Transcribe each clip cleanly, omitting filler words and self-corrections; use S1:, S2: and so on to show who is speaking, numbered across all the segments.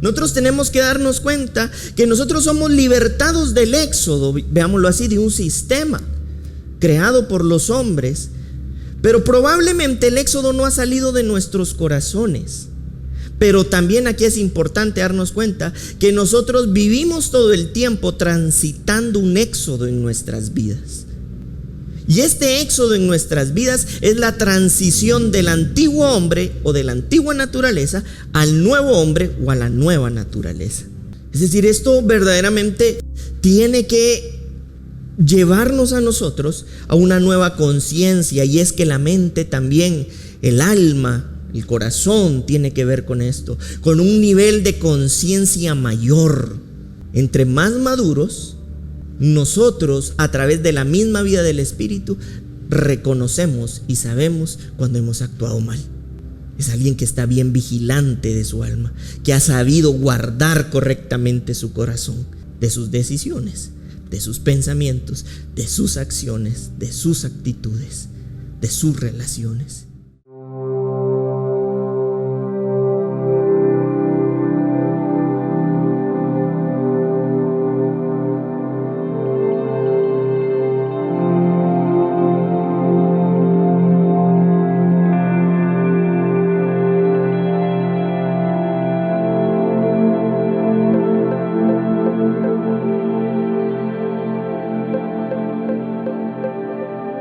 S1: Nosotros tenemos que darnos cuenta que nosotros somos libertados del éxodo, veámoslo así, de un sistema creado por los hombres. Pero probablemente el éxodo no ha salido de nuestros corazones. Pero también aquí es importante darnos cuenta que nosotros vivimos todo el tiempo transitando un éxodo en nuestras vidas. Y este éxodo en nuestras vidas es la transición del antiguo hombre o de la antigua naturaleza al nuevo hombre o a la nueva naturaleza. Es decir, esto verdaderamente tiene que llevarnos a nosotros a una nueva conciencia, y es que la mente también, el alma, el corazón tiene que ver con esto, con un nivel de conciencia mayor. Entre más maduros, nosotros a través de la misma vida del Espíritu reconocemos y sabemos cuando hemos actuado mal. Es alguien que está bien vigilante de su alma, que ha sabido guardar correctamente su corazón, de sus decisiones, de sus pensamientos, de sus acciones, de sus actitudes, de sus relaciones.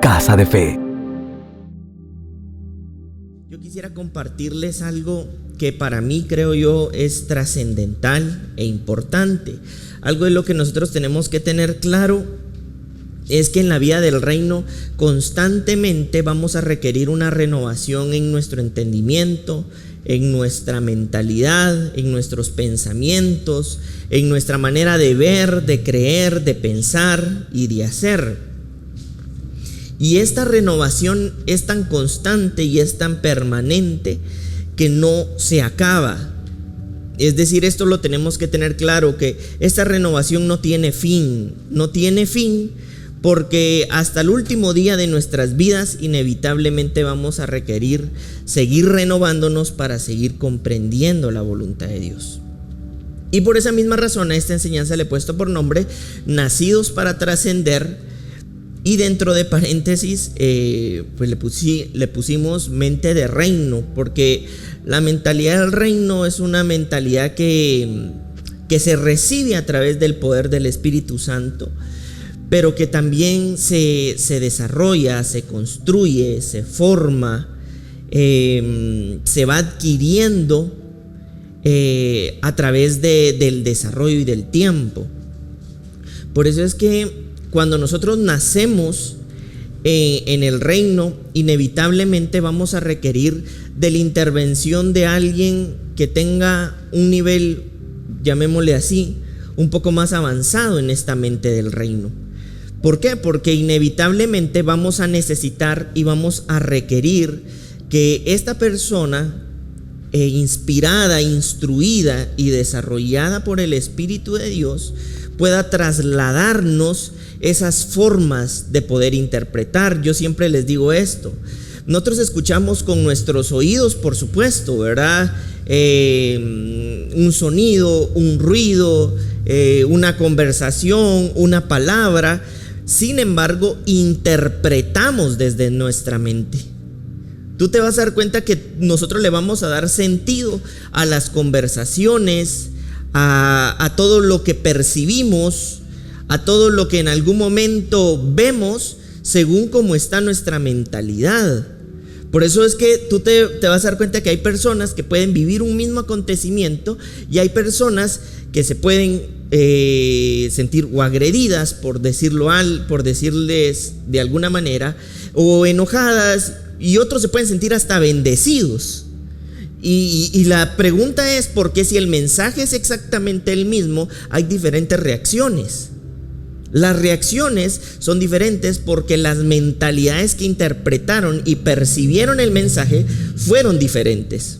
S2: Casa de Fe.
S1: Yo quisiera compartirles algo que para mí, creo yo, es trascendental e importante. Algo de lo que nosotros tenemos que tener claro es que en la vida del reino constantemente vamos a requerir una renovación en nuestro entendimiento, en nuestra mentalidad, en nuestros pensamientos, en nuestra manera de ver, de creer, de pensar y de hacer. Y esta renovación es tan constante y es tan permanente que no se acaba. Es decir, esto lo tenemos que tener claro, que esta renovación no tiene fin. No tiene fin porque hasta el último día de nuestras vidas inevitablemente vamos a requerir seguir renovándonos para seguir comprendiendo la voluntad de Dios. Y por esa misma razón a esta enseñanza le he puesto por nombre Nacidos para Trascender. Y dentro de paréntesis pues le pusimos mente de reino, porque la mentalidad del reino es una mentalidad que se recibe a través del poder del Espíritu Santo, pero que también se desarrolla, se construye, se forma, se va adquiriendo a través del desarrollo y del tiempo. Por eso es que cuando nosotros nacemos en el reino, inevitablemente vamos a requerir de la intervención de alguien que tenga un nivel, llamémosle así, un poco más avanzado en esta mente del reino. ¿Por qué? Porque inevitablemente vamos a necesitar y vamos a requerir que esta persona, inspirada, instruida y desarrollada por el Espíritu de Dios, pueda trasladarnos esas formas de poder interpretar. Yo siempre les digo esto: nosotros escuchamos con nuestros oídos, por supuesto, ¿verdad? Un sonido, un ruido, una conversación, una palabra. Sin embargo, interpretamos desde nuestra mente. Tú te vas a dar cuenta que nosotros le vamos a dar sentido a las conversaciones, a todo lo que percibimos, a todo lo que en algún momento vemos, según cómo está nuestra mentalidad. Por eso es que tú te vas a dar cuenta que hay personas que pueden vivir un mismo acontecimiento y hay personas que se pueden sentir o agredidas, por decirles de alguna manera, o enojadas, y otros se pueden sentir hasta bendecidos. Y la pregunta es: ¿por qué, si el mensaje es exactamente el mismo, hay diferentes reacciones? Las reacciones son diferentes porque las mentalidades que interpretaron y percibieron el mensaje fueron diferentes.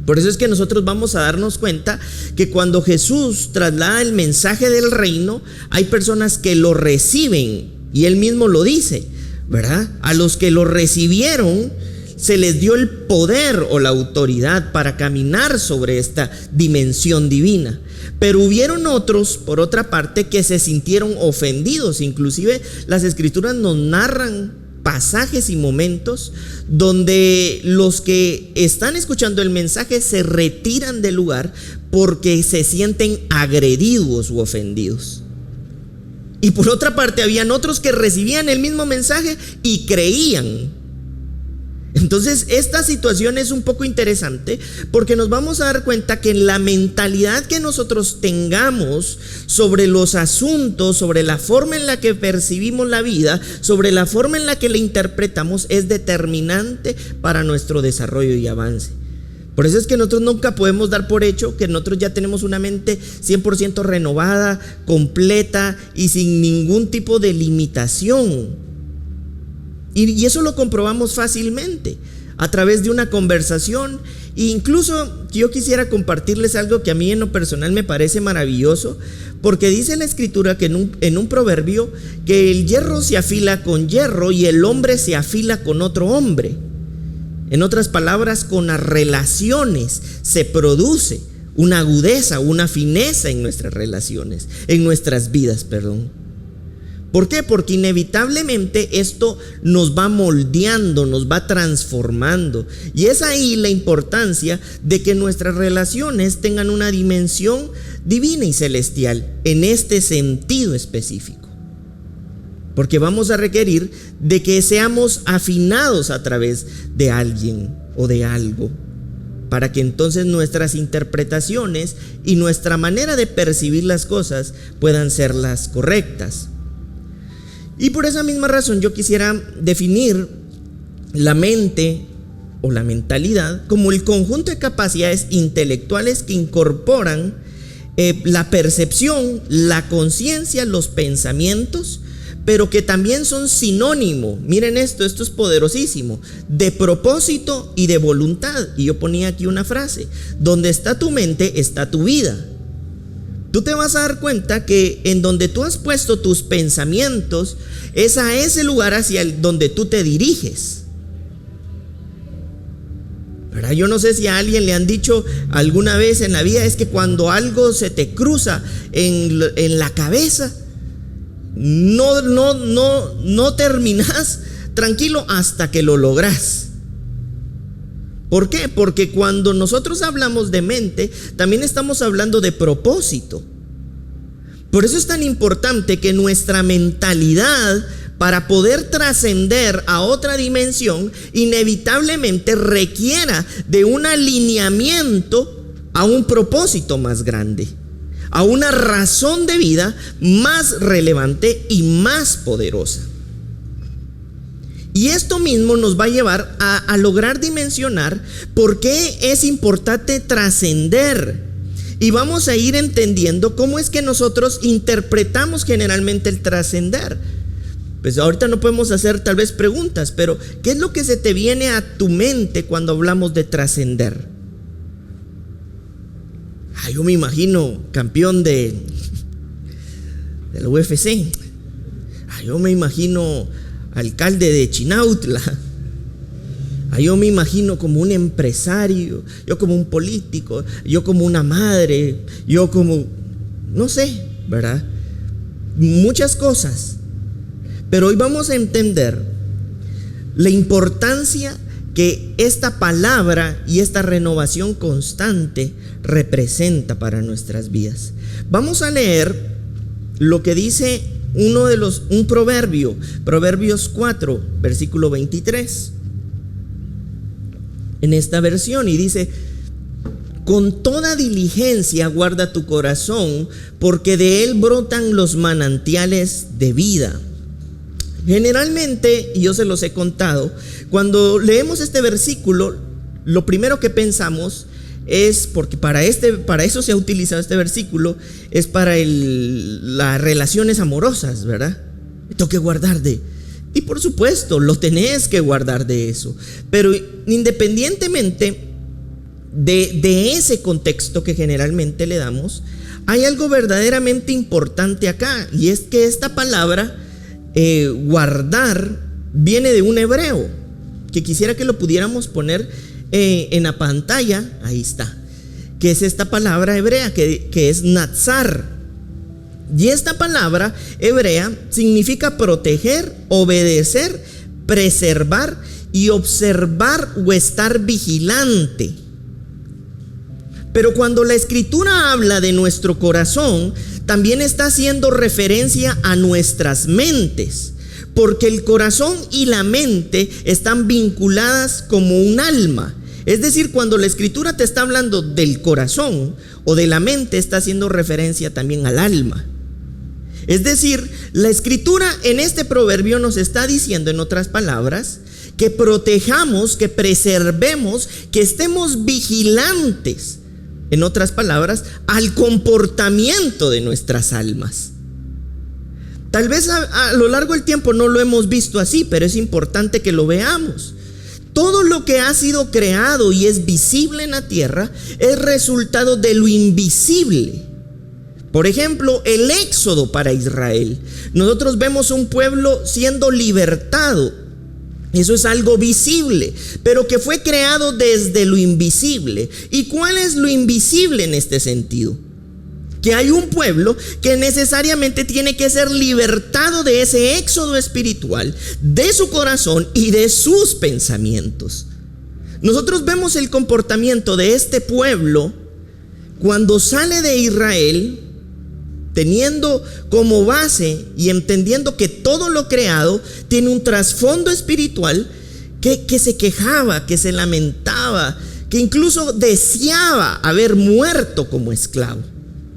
S1: Por eso es que nosotros vamos a darnos cuenta que cuando Jesús traslada el mensaje del reino, hay personas que lo reciben, y él mismo lo dice, ¿verdad? A los que lo recibieron se les dio el poder o la autoridad para caminar sobre esta dimensión divina. Pero hubieron otros, por otra parte, que se sintieron ofendidos. Inclusive las escrituras nos narran pasajes y momentos donde los que están escuchando el mensaje se retiran del lugar porque se sienten agredidos u ofendidos. Y por otra parte habían otros que recibían el mismo mensaje y creían. Entonces esta situación es un poco interesante porque nos vamos a dar cuenta que la mentalidad que nosotros tengamos sobre los asuntos, sobre la forma en la que percibimos la vida, sobre la forma en la que la interpretamos, es determinante para nuestro desarrollo y avance. Por eso es que nosotros nunca podemos dar por hecho que nosotros ya tenemos una mente 100% renovada, completa y sin ningún tipo de limitación. Y eso lo comprobamos fácilmente a través de una conversación. E incluso yo quisiera compartirles algo que a mí en lo personal me parece maravilloso, porque dice la escritura que en un proverbio que el hierro se afila con hierro y el hombre se afila con otro hombre. En otras palabras, con las relaciones se produce una agudeza, una fineza en nuestras relaciones, en nuestras vidas, perdón. ¿Por qué? Porque inevitablemente esto nos va moldeando, nos va transformando. Y es ahí la importancia de que nuestras relaciones tengan una dimensión divina y celestial en este sentido específico. Porque vamos a requerir de que seamos afinados a través de alguien o de algo, para que entonces nuestras interpretaciones y nuestra manera de percibir las cosas puedan ser las correctas. Y por esa misma razón yo quisiera definir la mente o la mentalidad como el conjunto de capacidades intelectuales que incorporan la percepción, la conciencia, los pensamientos, pero que también son sinónimo, miren esto es poderosísimo, de propósito y de voluntad. Y yo ponía aquí una frase: donde está tu mente está tu vida. Tú te vas a dar cuenta que en donde tú has puesto tus pensamientos es a ese lugar hacia donde tú te diriges. ¿Verdad? Yo no sé si a alguien le han dicho alguna vez en la vida, es que cuando algo se te cruza en la cabeza, no terminas tranquilo hasta que lo logras. ¿Por qué? Porque cuando nosotros hablamos de mente, también estamos hablando de propósito. Por eso es tan importante que nuestra mentalidad, para poder trascender a otra dimensión, inevitablemente requiera de un alineamiento a un propósito más grande, a una razón de vida más relevante y más poderosa. Y esto mismo nos va a llevar a lograr dimensionar por qué es importante trascender. Y vamos a ir entendiendo cómo es que nosotros interpretamos generalmente el trascender. Pues ahorita no podemos hacer tal vez preguntas, pero ¿qué es lo que se te viene a tu mente cuando hablamos de trascender? Yo me imagino campeón del UFC. Yo me imagino alcalde de Chinautla. Yo me imagino como un empresario, yo como un político, yo como una madre, yo como, no sé, ¿verdad? Muchas cosas. Pero hoy vamos a entender la importancia que esta palabra y esta renovación constante representa para nuestras vidas. Vamos a leer lo que dice un proverbio, Proverbios 4, versículo 23. En esta versión, y dice: con toda diligencia guarda tu corazón, porque de él brotan los manantiales de vida. Generalmente, y yo se los he contado, cuando leemos este versículo, lo primero que pensamos es, porque para eso se ha utilizado este versículo, es para las relaciones amorosas, ¿verdad? Tengo que guardar y por supuesto, lo tenés que guardar de eso. Pero independientemente de ese contexto que generalmente le damos, hay algo verdaderamente importante acá. Y es que esta palabra, guardar, viene de un hebreo. que quisiera que lo pudiéramos poner en la pantalla. Ahí está, que es esta palabra hebrea que es natsar. Y esta palabra hebrea significa proteger, obedecer, preservar y observar o estar vigilante. Pero cuando la Escritura habla de nuestro corazón, también está haciendo referencia a nuestras mentes, porque el corazón y la mente están vinculadas como un alma. Es decir, cuando la Escritura te está hablando del corazón o de la mente, está haciendo referencia también al alma. Es decir, la Escritura en este proverbio nos está diciendo, en otras palabras, que protejamos, que preservemos, que estemos vigilantes, en otras palabras, al comportamiento de nuestras almas. Tal vez a lo largo del tiempo no lo hemos visto así, pero es importante que lo veamos. Todo lo que ha sido creado y es visible en la tierra es resultado de lo invisible. Por ejemplo, el éxodo para Israel. Nosotros vemos un pueblo siendo libertado. Eso es algo visible, pero que fue creado desde lo invisible. ¿Y cuál es lo invisible en este sentido? Que hay un pueblo que necesariamente tiene que ser libertado de ese éxodo espiritual, de su corazón y de sus pensamientos. Nosotros vemos el comportamiento de este pueblo cuando sale de Israel, teniendo como base y entendiendo que todo lo creado tiene un trasfondo espiritual, que se quejaba, que se lamentaba, que incluso deseaba haber muerto como esclavo.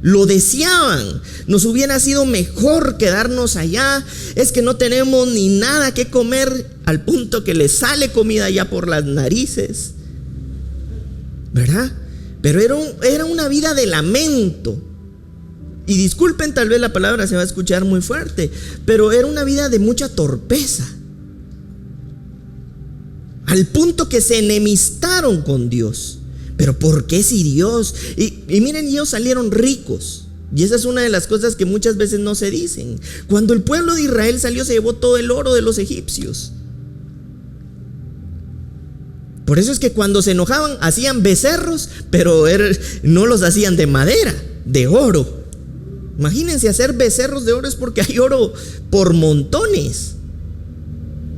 S1: Lo deseaban. Nos hubiera sido mejor quedarnos allá. Es que no tenemos ni nada que comer, al punto que les sale comida ya por las narices, ¿verdad? Pero era una vida de lamento. Y disculpen, tal vez la palabra se va a escuchar muy fuerte, pero era una vida de mucha torpeza, al punto que se enemistaron con Dios. Pero ¿por qué si Dios? Y miren, ellos salieron ricos. Y esa es una de las cosas que muchas veces no se dicen. Cuando el pueblo de Israel salió, se llevó todo el oro de los egipcios. Por eso es que cuando se enojaban hacían becerros, pero no los hacían de madera, de oro. Imagínense, hacer becerros de oro es porque hay oro por montones.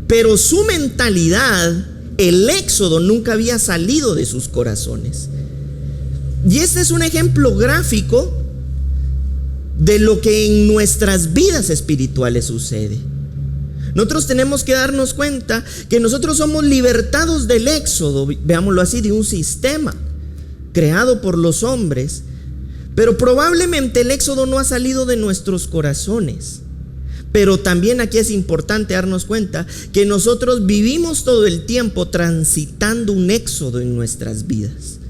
S1: Pero su mentalidad, el éxodo, nunca había salido de sus corazones. Y este es un ejemplo gráfico de lo que en nuestras vidas espirituales sucede. Nosotros tenemos que darnos cuenta que nosotros somos libertados del éxodo, veámoslo así, de un sistema creado por los hombres. Pero probablemente el éxodo no ha salido de nuestros corazones. Pero también aquí es importante darnos cuenta que nosotros vivimos todo el tiempo transitando un éxodo en nuestras vidas.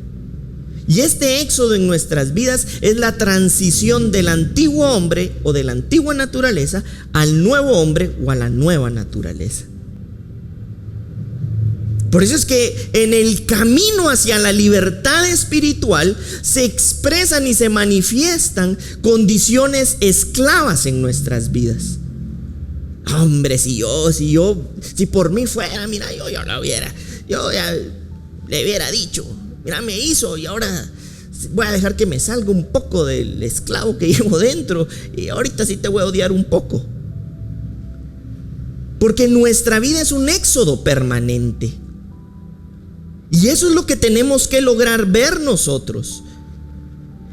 S1: Y este éxodo en nuestras vidas es la transición del antiguo hombre o de la antigua naturaleza al nuevo hombre o a la nueva naturaleza. Por eso es que en el camino hacia la libertad espiritual se expresan y se manifiestan condiciones esclavas en nuestras vidas. Hombre, si por mí fuera, mira, yo ya le hubiera dicho, mira, me hizo, y ahora voy a dejar que me salga un poco del esclavo que llevo dentro, y ahorita sí te voy a odiar un poco. Porque nuestra vida es un éxodo permanente. Y eso es lo que tenemos que lograr ver nosotros.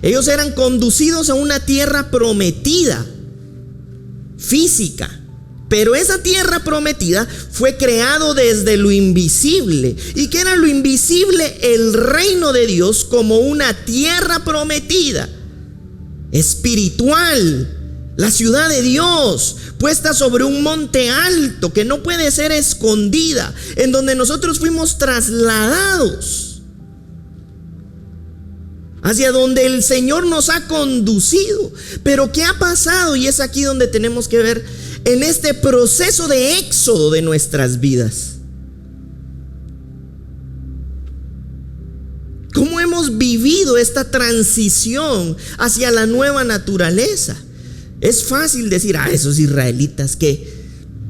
S1: Ellos eran conducidos a una tierra prometida, física. Pero esa tierra prometida fue creado desde lo invisible. ¿Y qué era lo invisible? El reino de Dios como una tierra prometida, espiritual. La ciudad de Dios, puesta sobre un monte alto que no puede ser escondida, en donde nosotros fuimos trasladados, hacia donde el Señor nos ha conducido. Pero ¿qué ha pasado? Y es aquí donde tenemos que ver en este proceso de éxodo de nuestras vidas. ¿Cómo hemos vivido esta transición hacia la nueva naturaleza? Es fácil decir, esos israelitas, qué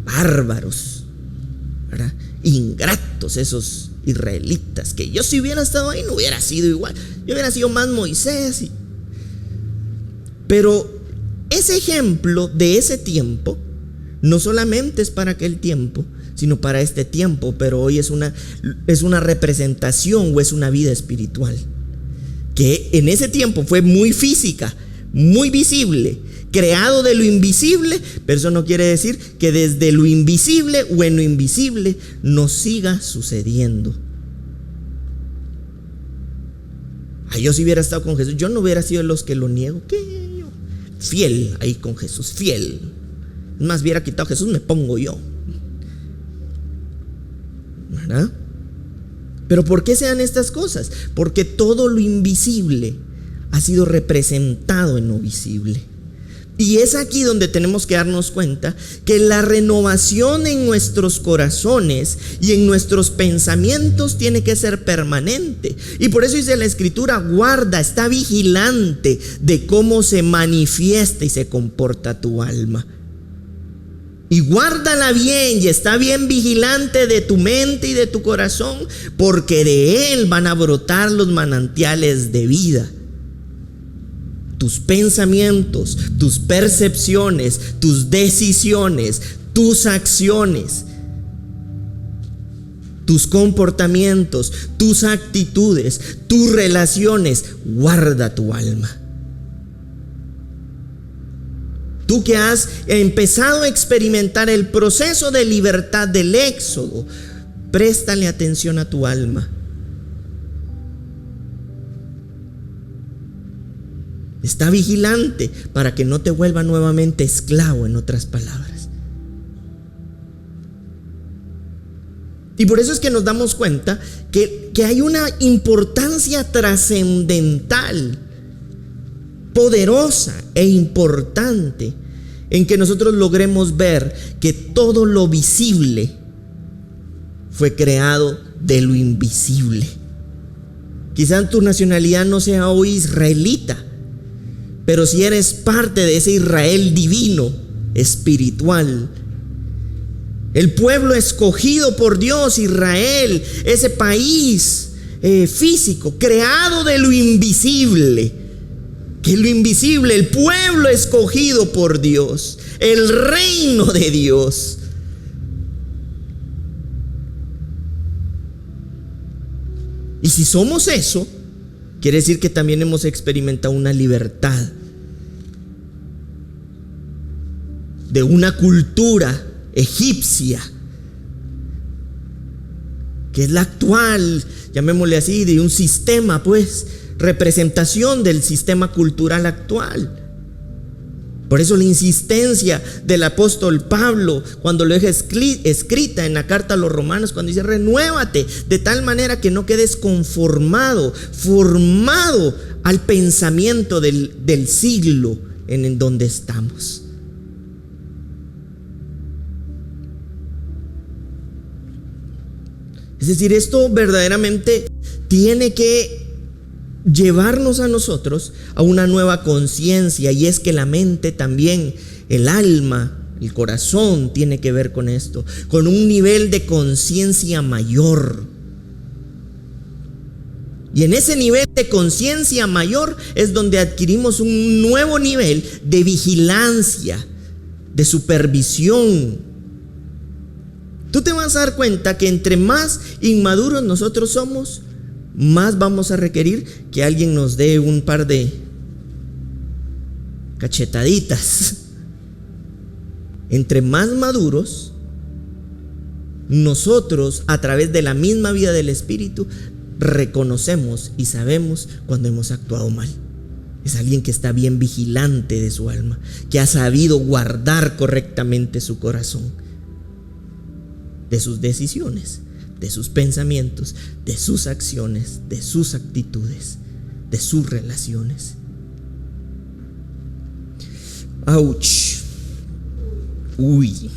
S1: bárbaros, ¿verdad? Ingratos esos israelitas, que yo si hubiera estado ahí no hubiera sido igual, yo hubiera sido más Moisés. Pero ese ejemplo de ese tiempo no solamente es para aquel tiempo, sino para este tiempo, pero hoy es una representación o es una vida espiritual que en ese tiempo fue muy física, muy visible, creado de lo invisible, pero eso no quiere decir que desde lo invisible o en lo invisible no siga sucediendo. Yo si hubiera estado con Jesús, yo no hubiera sido de los que lo niego. ¿Qué? Yo, fiel ahí con Jesús, fiel. Es más, hubiera quitado a Jesús, me pongo yo, ¿verdad? Pero ¿por qué se dan estas cosas? Porque todo lo invisible ha sido representado en lo visible. Y es aquí donde tenemos que darnos cuenta que la renovación en nuestros corazones y en nuestros pensamientos tiene que ser permanente. Y por eso dice la Escritura: guarda, está vigilante de cómo se manifiesta y se comporta tu alma. Y guárdala bien y está bien vigilante de tu mente y de tu corazón, porque de él van a brotar los manantiales de vida. Tus pensamientos, tus percepciones, tus decisiones, tus acciones, tus comportamientos, tus actitudes, tus relaciones, guarda tu alma. Tú que has empezado a experimentar el proceso de libertad del éxodo, préstale atención a tu alma. Está vigilante para que no te vuelva nuevamente esclavo, en otras palabras. Y por eso es que nos damos cuenta que hay una importancia trascendental, poderosa e importante, en que nosotros logremos ver que todo lo visible fue creado de lo invisible. Quizás tu nacionalidad no sea hoy israelita, pero si eres parte de ese Israel divino, espiritual, el pueblo escogido por Dios, Israel, ese país físico, creado de lo invisible, que lo invisible, el pueblo escogido por Dios, el reino de Dios. Y si somos eso, quiere decir que también hemos experimentado una libertad de una cultura egipcia, que es la actual, llamémosle así, de un sistema, pues, representación del sistema cultural actual. Por eso la insistencia del apóstol Pablo cuando lo deja escrita en la carta a los Romanos, cuando dice: renuévate de tal manera que no quedes conformado, formado al pensamiento del siglo en donde estamos. Es decir, esto verdaderamente tiene que llevarnos a nosotros a una nueva conciencia, y es que la mente también, el alma, el corazón tiene que ver con esto, con un nivel de conciencia mayor. Y en ese nivel de conciencia mayor es donde adquirimos un nuevo nivel de vigilancia, de supervisión. Tú te vas a dar cuenta que entre más inmaduros nosotros somos, más vamos a requerir que alguien nos dé un par de cachetaditas. Entre más maduros, nosotros, a través de la misma vida del Espíritu, reconocemos y sabemos cuando hemos actuado mal. Es alguien que está bien vigilante de su alma, que ha sabido guardar correctamente su corazón, de sus decisiones, de sus pensamientos, de sus acciones, de sus actitudes, de sus relaciones. ¡Auch! ¡Uy!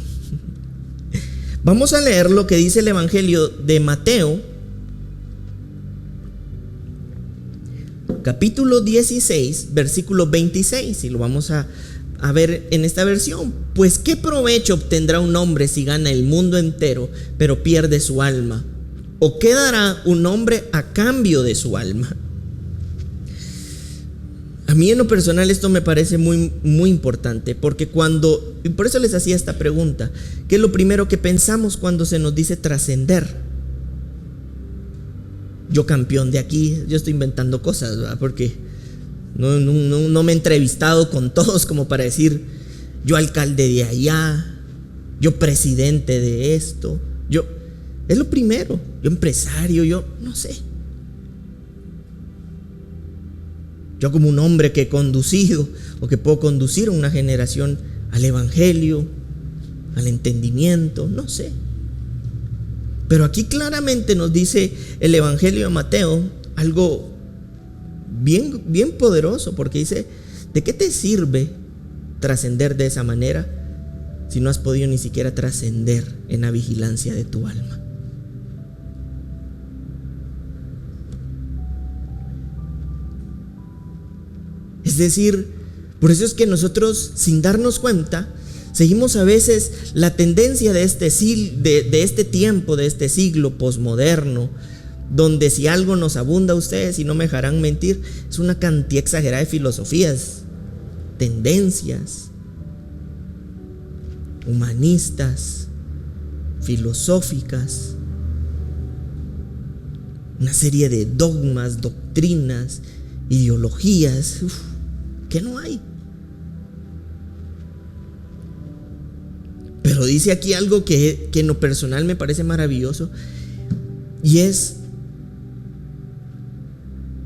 S1: Vamos a leer lo que dice el Evangelio de Mateo, capítulo 16, versículo 26, y lo vamos a a ver en esta versión: pues qué provecho obtendrá un hombre si gana el mundo entero pero pierde su alma, o qué dará un hombre a cambio de su alma. A mí en lo personal esto me parece muy, muy importante, porque y por eso les hacía esta pregunta: ¿qué es lo primero que pensamos cuando se nos dice trascender? Yo campeón de aquí, yo estoy inventando cosas, ¿verdad? Porque no me he entrevistado con todos como para decir: yo alcalde de allá, yo presidente de esto, es lo primero, yo empresario, yo no sé. Yo como un hombre que he conducido o que puedo conducir una generación al evangelio, al entendimiento, no sé. Pero aquí claramente nos dice el evangelio de Mateo algo bien, bien poderoso, porque dice: ¿de qué te sirve trascender de esa manera si no has podido ni siquiera trascender en la vigilancia de tu alma? Es decir, por eso es que nosotros, sin darnos cuenta, seguimos a veces la tendencia de este tiempo, de este siglo posmoderno, donde si algo nos abunda, ustedes, y no me dejarán mentir, es una cantidad exagerada de filosofías, tendencias humanistas, filosóficas, una serie de dogmas, doctrinas, ideologías que no hay. Pero dice aquí algo que en lo personal me parece maravilloso, y es: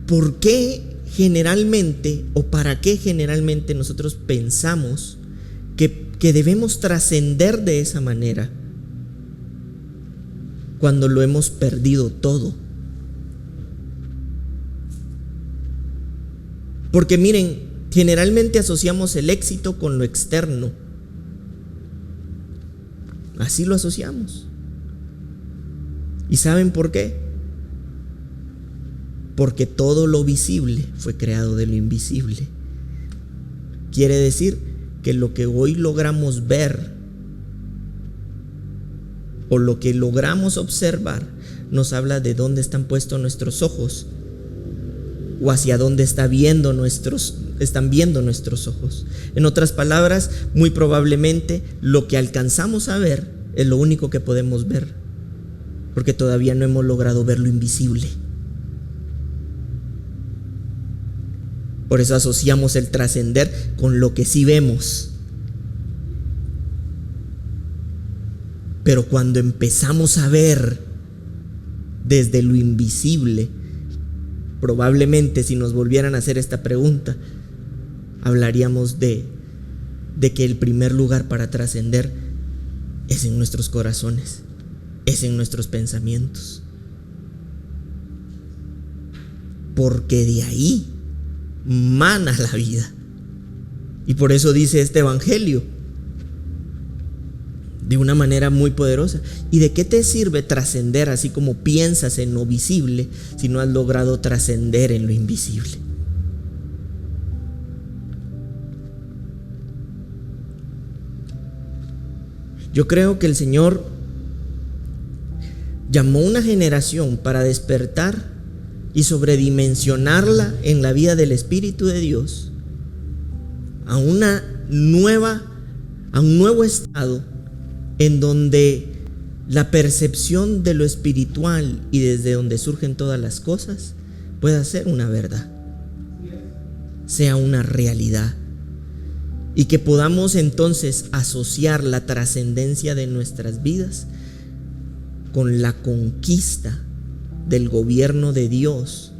S1: ¿por qué generalmente o para qué generalmente nosotros pensamos que debemos trascender de esa manera cuando lo hemos perdido todo? Porque miren, generalmente asociamos el éxito con lo externo. Así lo asociamos. ¿Y saben por qué? Porque todo lo visible fue creado de lo invisible. Quiere decir que lo que hoy logramos ver o lo que logramos observar nos habla de dónde están puestos nuestros ojos, o hacia dónde están viendo nuestros ojos. En otras palabras, muy probablemente lo que alcanzamos a ver es lo único que podemos ver, porque todavía no hemos logrado ver lo invisible. Por eso asociamos el trascender con lo que sí vemos. Pero cuando empezamos a ver desde lo invisible, probablemente si nos volvieran a hacer esta pregunta, hablaríamos de que el primer lugar para trascender es en nuestros corazones, es en nuestros pensamientos, porque de ahí mana la vida. Y por eso dice este evangelio de una manera muy poderosa: ¿y de qué te sirve trascender así como piensas en lo visible si no has logrado trascender en lo invisible? Yo creo que el Señor llamó a una generación para despertar y sobredimensionarla en la vida del Espíritu de Dios a un nuevo estado, en donde la percepción de lo espiritual y desde donde surgen todas las cosas pueda ser una verdad, sea una realidad, y que podamos entonces asociar la trascendencia de nuestras vidas con la conquista del gobierno de Dios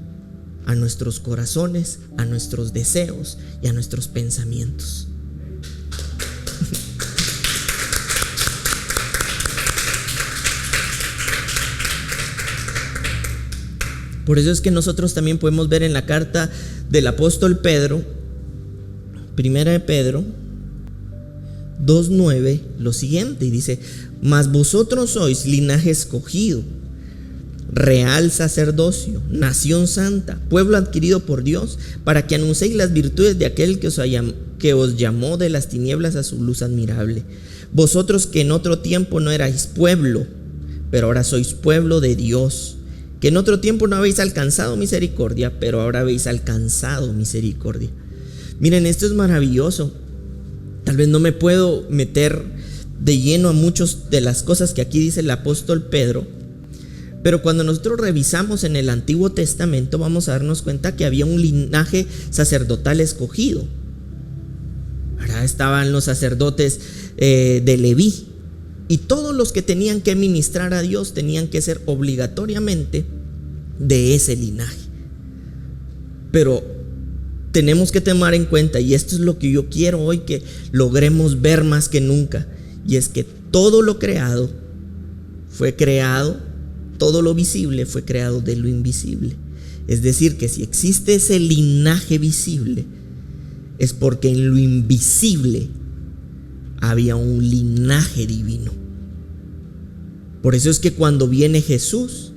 S1: a nuestros corazones, a nuestros deseos y a nuestros pensamientos. Por eso es que nosotros también podemos ver en la carta del apóstol Pedro, primera de Pedro 2:9, lo siguiente, y dice: mas vosotros sois linaje escogido, real sacerdocio, nación santa, pueblo adquirido por Dios, para que anunciéis las virtudes de aquel que os llamó de las tinieblas a su luz admirable. Vosotros que en otro tiempo no erais pueblo, pero ahora sois pueblo de Dios, que en otro tiempo no habéis alcanzado misericordia, pero ahora habéis alcanzado misericordia. Miren, esto es maravilloso. Tal vez no me puedo meter de lleno a muchas de las cosas que aquí dice el apóstol Pedro, pero cuando nosotros revisamos en el Antiguo Testamento vamos a darnos cuenta que había un linaje sacerdotal escogido. Ahora estaban los sacerdotes de Leví, y todos los que tenían que ministrar a Dios tenían que ser obligatoriamente de ese linaje. Pero tenemos que tomar en cuenta, y esto es lo que yo quiero hoy que logremos ver más que nunca, y es que todo lo creado fue creado, todo lo visible fue creado de lo invisible. Es decir, que si existe ese linaje visible, es porque en lo invisible había un linaje divino. Por eso es que cuando viene Jesús,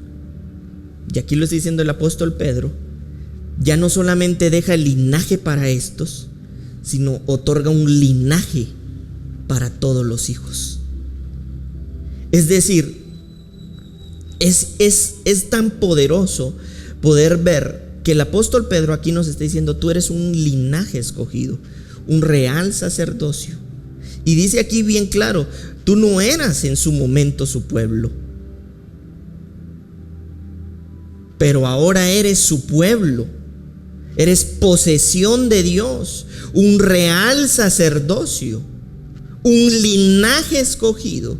S1: y aquí lo está diciendo el apóstol Pedro, ya no solamente deja el linaje para estos, sino otorga un linaje para todos los hijos. Es decir, es tan poderoso poder ver que el apóstol Pedro aquí nos está diciendo: tú eres un linaje escogido, un real sacerdocio. Y dice aquí bien claro: tú no eras en su momento su pueblo, pero ahora eres su pueblo. Eres posesión de Dios, un real sacerdocio, un linaje escogido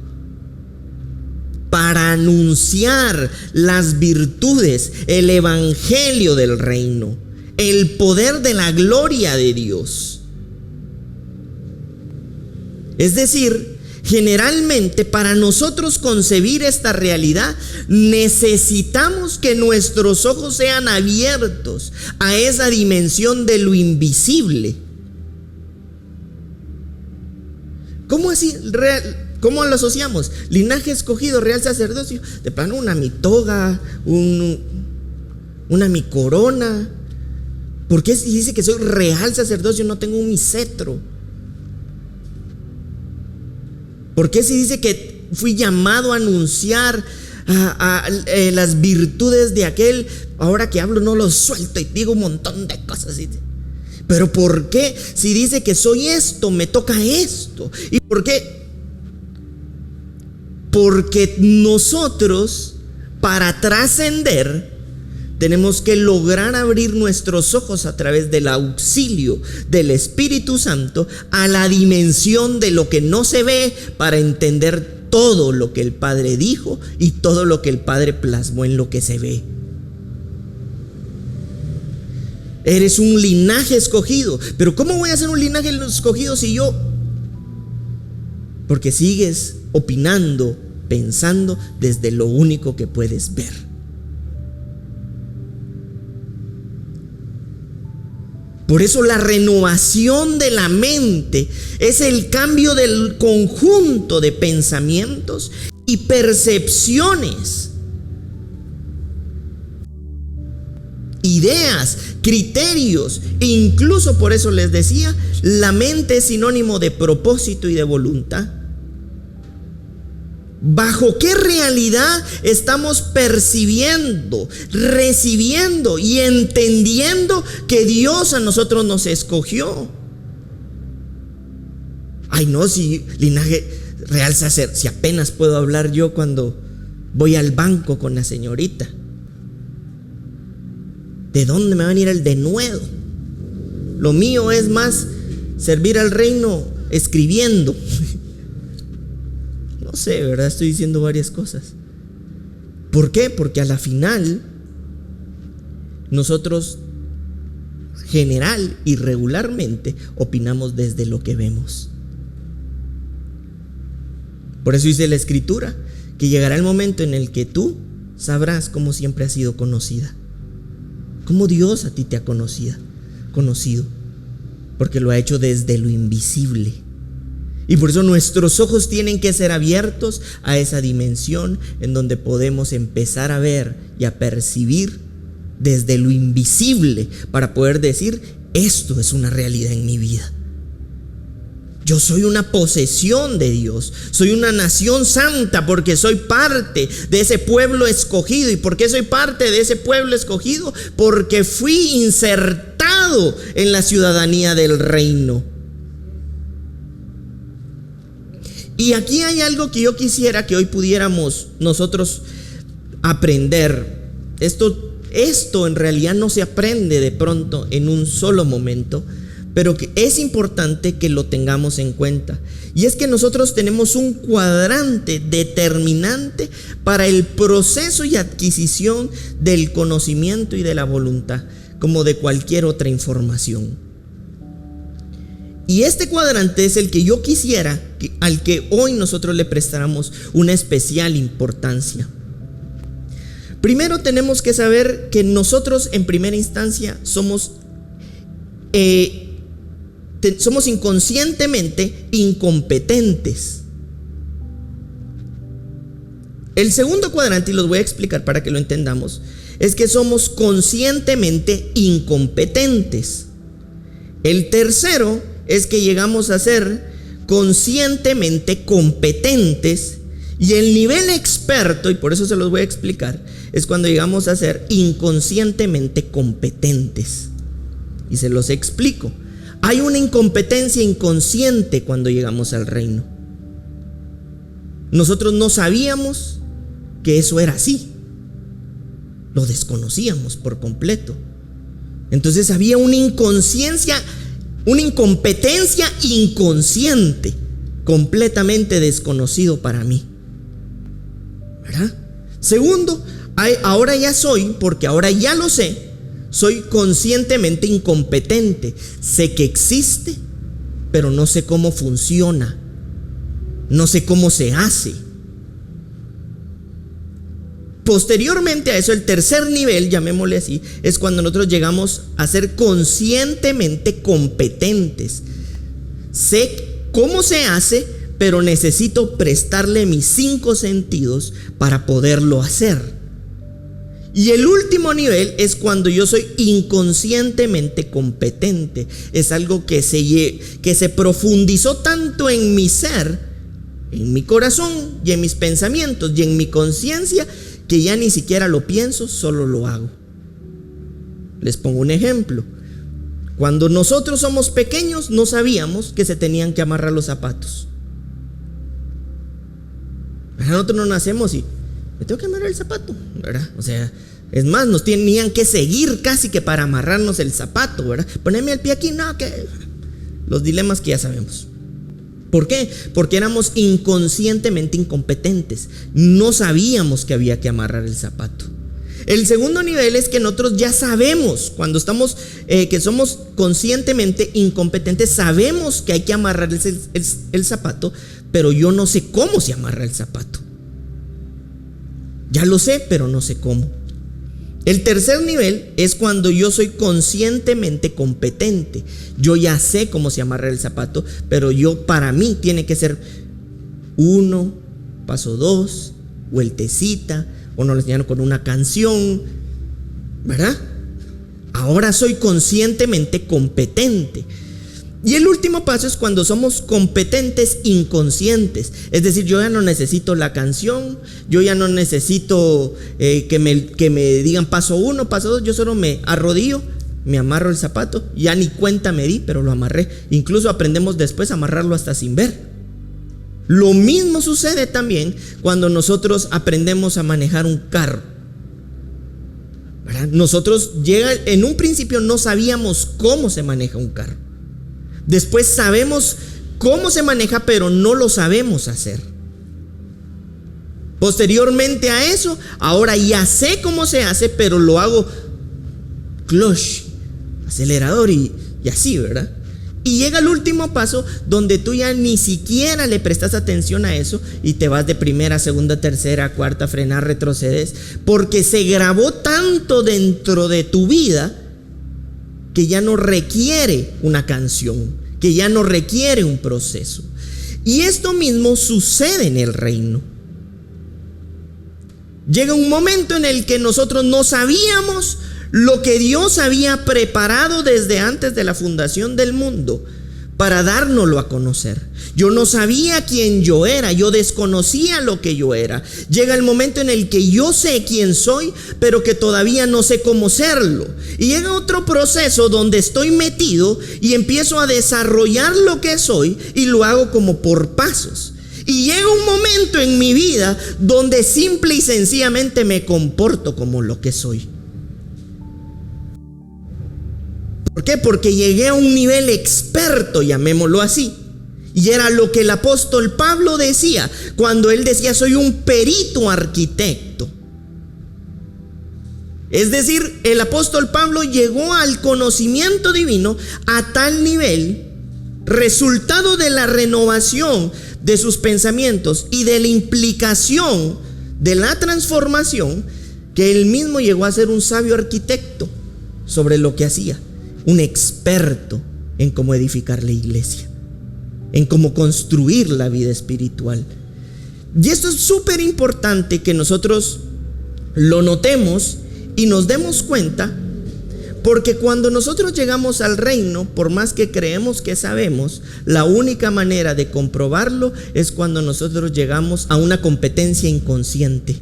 S1: para anunciar las virtudes, el evangelio del reino, el poder de la gloria de Dios. Es decir, generalmente para nosotros concebir esta realidad necesitamos que nuestros ojos sean abiertos a esa dimensión de lo invisible. ¿Cómo así? ¿Cómo lo asociamos? Linaje escogido, real sacerdocio. De plano, una mi toga, una mi corona. ¿Por qué si dice que soy real sacerdocio no tengo mi cetro? ¿Por qué si dice que fui llamado a anunciar las virtudes de aquel? Ahora que hablo no lo suelto y digo un montón de cosas. Pero ¿por qué si dice que soy esto, me toca esto? ¿Y por qué? Porque nosotros, para trascender, tenemos que lograr abrir nuestros ojos a través del auxilio del Espíritu Santo a la dimensión de lo que no se ve, para entender todo lo que el Padre dijo y todo lo que el Padre plasmó en lo que se ve. Eres un linaje escogido. Pero ¿cómo voy a ser un linaje escogido si yo? Porque sigues opinando, pensando desde lo único que puedes ver. Por eso la renovación de la mente es el cambio del conjunto de pensamientos y percepciones, ideas, criterios, e incluso por eso les decía, la mente es sinónimo de propósito y de voluntad. ¿Bajo qué realidad estamos percibiendo, recibiendo y entendiendo que Dios a nosotros nos escogió? Ay, no, si linaje real sacerdocio, si apenas puedo hablar yo cuando voy al banco con la señorita. ¿De dónde me va a venir el denuedo? Lo mío es más servir al reino escribiendo. No sé, ¿verdad? Estoy diciendo varias cosas. ¿Por qué? Porque a la final nosotros general y regularmente opinamos desde lo que vemos. Por eso dice la Escritura que llegará el momento en el que tú sabrás cómo siempre has sido conocida, cómo Dios a ti te ha conocido, porque lo ha hecho desde lo invisible. Y por eso nuestros ojos tienen que ser abiertos a esa dimensión en donde podemos empezar a ver y a percibir desde lo invisible para poder decir: esto es una realidad en mi vida. Yo soy una posesión de Dios, soy una nación santa porque soy parte de ese pueblo escogido. ¿Y por qué soy parte de ese pueblo escogido? Porque fui insertado en la ciudadanía del reino. Y aquí hay algo que yo quisiera que hoy pudiéramos nosotros aprender. Esto en realidad no se aprende de pronto en un solo momento, pero que es importante que lo tengamos en cuenta. Y es que nosotros tenemos un cuadrante determinante para el proceso y adquisición del conocimiento y de la voluntad, como de cualquier otra información. Y este cuadrante es el que yo quisiera al que hoy nosotros le prestáramos una especial importancia. Primero tenemos que saber que nosotros en primera instancia somos inconscientemente incompetentes. El segundo cuadrante, y los voy a explicar para que lo entendamos, es que somos conscientemente incompetentes. El tercero es que llegamos a ser conscientemente competentes. Y el nivel experto, y por eso se los voy a explicar, es cuando llegamos a ser inconscientemente competentes. Y se los explico. Hay una incompetencia inconsciente cuando llegamos al reino. Nosotros no sabíamos que eso era así. Lo desconocíamos por completo. Entonces había una inconsciencia, una incompetencia inconsciente, completamente desconocido para mí, ¿verdad? Segundo, ahora ya soy, porque ahora ya lo sé, soy conscientemente incompetente. Sé que existe, pero no sé cómo funciona, no sé cómo se hace. Posteriormente a eso, el tercer nivel, llamémosle así, es cuando nosotros llegamos a ser conscientemente competentes. Sé cómo se hace, pero necesito prestarle mis 5 sentidos para poderlo hacer. Y el último nivel es cuando yo soy inconscientemente competente. Es algo que se profundizó tanto en mi ser, en mi corazón y en mis pensamientos y en mi conciencia, que ya ni siquiera lo pienso, solo lo hago. Les pongo un ejemplo. Cuando nosotros somos pequeños, no sabíamos que se tenían que amarrar los zapatos. Nosotros no nacemos y me tengo que amarrar el zapato, ¿verdad? O sea, es más, nos tenían que seguir casi que para amarrarnos el zapato, ¿verdad? Ponerme el pie aquí, no, que los dilemas que ya sabemos. ¿Por qué? Porque éramos inconscientemente incompetentes. No sabíamos que había que amarrar el zapato. El segundo nivel es que nosotros ya sabemos, cuando estamos, que somos conscientemente incompetentes, sabemos que hay que amarrar el zapato, pero yo no sé cómo se amarra el zapato. Ya lo sé, pero no sé cómo. El tercer nivel es cuando yo soy conscientemente competente. Yo ya sé cómo se amarra el zapato, pero para mí tiene que ser 1, paso 2, vueltecita, o nos lo enseñaron con una canción, ¿verdad? Ahora soy conscientemente competente. Y el último paso es cuando somos competentes inconscientes. Es decir, yo ya no necesito la canción, yo ya no necesito que me digan paso 1, paso 2. Yo solo me arrodillo, me amarro el zapato. Ya ni cuenta me di, pero lo amarré. Incluso aprendemos después a amarrarlo hasta sin ver. Lo mismo sucede también cuando nosotros aprendemos a manejar un carro, ¿verdad? Nosotros en un principio no sabíamos cómo se maneja un carro. Después sabemos cómo se maneja, pero no lo sabemos hacer. Posteriormente a eso, ahora ya sé cómo se hace, pero lo hago clutch, acelerador y así, ¿verdad? Y llega el último paso donde tú ya ni siquiera le prestas atención a eso y te vas de primera, segunda, tercera, cuarta, frenar, retrocedes, porque se grabó tanto dentro de tu vida que ya no requiere una canción, que ya no requiere un proceso. Y esto mismo sucede en el reino. Llega un momento en el que nosotros no sabíamos lo que Dios había preparado desde antes de la fundación del mundo para dárnoslo a conocer. Yo no sabía quién yo era, yo desconocía lo que yo era. Llega el momento en el que yo sé quién soy, pero que todavía no sé cómo serlo. Y llega otro proceso donde estoy metido y empiezo a desarrollar lo que soy y lo hago como por pasos. Y llega un momento en mi vida donde simple y sencillamente me comporto como lo que soy. ¿Por qué? Porque llegué a un nivel experto, llamémoslo así. Y era lo que el apóstol Pablo decía cuando él decía: soy un perito arquitecto. Es decir, el apóstol Pablo llegó al conocimiento divino a tal nivel, resultado de la renovación de sus pensamientos y de la implicación de la transformación, que él mismo llegó a ser un sabio arquitecto sobre lo que hacía, un experto en cómo edificar la iglesia, en cómo construir la vida espiritual. Y esto es súper importante que nosotros lo notemos y nos demos cuenta, porque cuando nosotros llegamos al reino, por más que creemos que sabemos, la única manera de comprobarlo es cuando nosotros llegamos a una competencia inconsciente,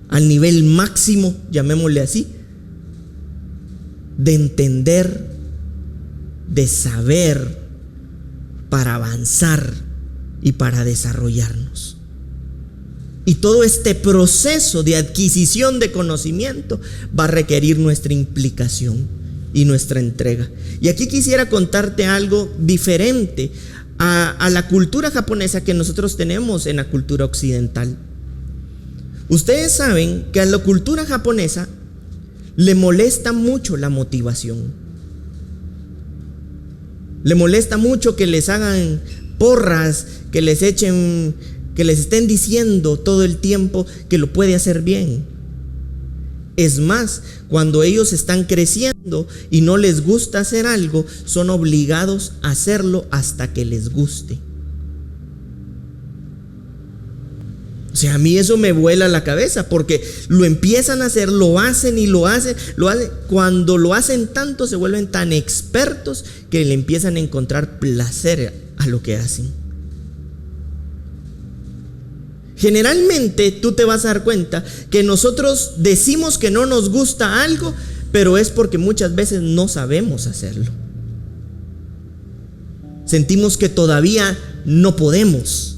S1: al nivel máximo, llamémosle así, de entender, de saber, para avanzar y para desarrollarnos. Y todo este proceso de adquisición de conocimiento va a requerir nuestra implicación y nuestra entrega. Y aquí quisiera contarte algo diferente a la cultura japonesa que nosotros tenemos en la cultura occidental. Ustedes saben que a la cultura japonesa le molesta mucho la motivación. Le molesta mucho que les hagan porras, que les echen, que les estén diciendo todo el tiempo que lo puede hacer bien. Es más, cuando ellos están creciendo y no les gusta hacer algo, son obligados a hacerlo hasta que les guste. O sea, a mí eso me vuela la cabeza, porque lo empiezan a hacer, lo hacen y lo hacen. Cuando lo hacen tanto, se vuelven tan expertos que le empiezan a encontrar placer a lo que hacen. Generalmente tú te vas a dar cuenta que nosotros decimos que no nos gusta algo, pero es porque muchas veces no sabemos hacerlo. Sentimos que todavía no podemos.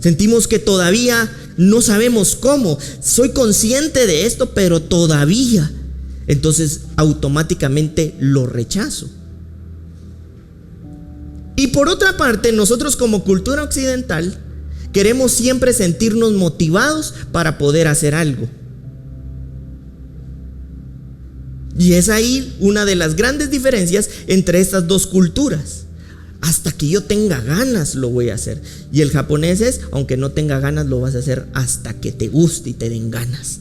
S1: Sentimos que todavía no sabemos cómo. Soy consciente de esto, pero todavía. Entonces automáticamente lo rechazo. Y por otra parte, nosotros como cultura occidental queremos siempre sentirnos motivados para poder hacer algo. Y es ahí una de las grandes diferencias entre estas dos culturas. Hasta que yo tenga ganas lo voy a hacer. Y el japonés es, aunque no tenga ganas, lo vas a hacer hasta que te guste y te den ganas.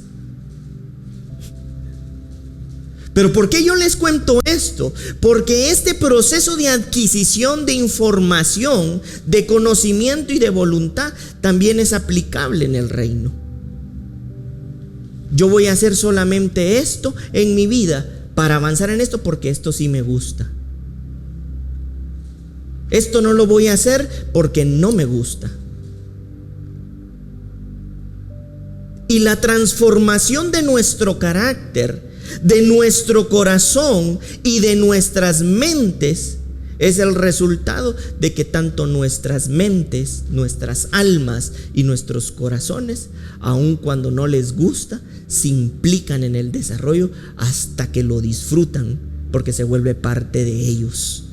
S1: Pero ¿por qué yo les cuento esto? Porque este proceso de adquisición de información, de conocimiento y de voluntad también es aplicable en el reino. Yo voy a hacer solamente esto en mi vida para avanzar en esto, porque esto sí me gusta. Esto no lo voy a hacer porque no me gusta. Y la transformación de nuestro carácter, de nuestro corazón y de nuestras mentes es el resultado de que tanto nuestras mentes, nuestras almas y nuestros corazones, aun cuando no les gusta, se implican en el desarrollo hasta que lo disfrutan, porque se vuelve parte de ellos.